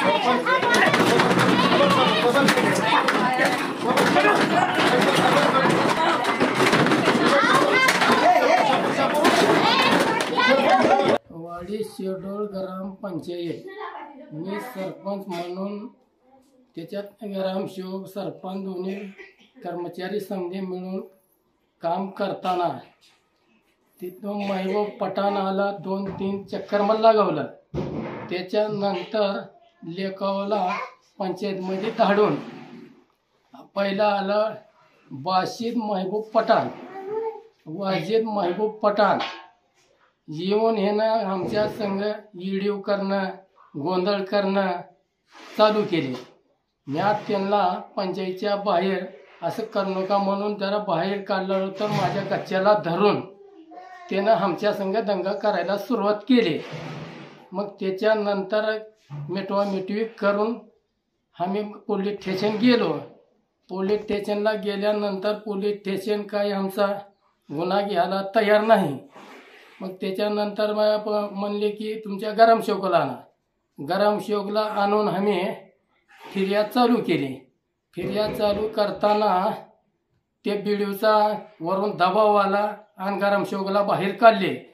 वाडी शेडोळ ग्रामपंचायत मी सरपंच म्हणून त्याच्यात ग्रामसेवक सरपंच दोन्ही कर्मचारी संघ मिळून काम करताना तिथून महबूब पठाण आला 2-3 चक्कर मला लगावलं। त्याच्यानंतर लेकावला पंचायतमध्ये धाडून पहिला आलं वाजिद महबूब पठाण येऊन ह्यानं आमच्या संघ ईडीव करणं गोंधळ करणं चालू केले। म्या त्यांना पंचायतीच्या बाहेर असं करू नका म्हणून जरा बाहेर काढलं तर माझ्या गच्च्याला धरून त्यानं आमच्या संघ दंगा करायला सुरुवात केली। मग त्याच्यानंतर मिटवामिटवी करून आम्ही पोलीस स्टेशन गेलो। पोलीस स्टेशनला गेल्यानंतर पोलीस स्टेशन काही आमचा गुन्हा घ्यायला तयार नाही। मग त्याच्यानंतर म्हणले की तुमच्या ग्रामसेवकाला आणा। ग्रामसेवकला आणून आम्ही फिर्याद चालू केली। फिर्याद चालू करताना ते बीडीओचा वरून दबाव आला आणि ग्रामसेवकाला बाहेर काढले।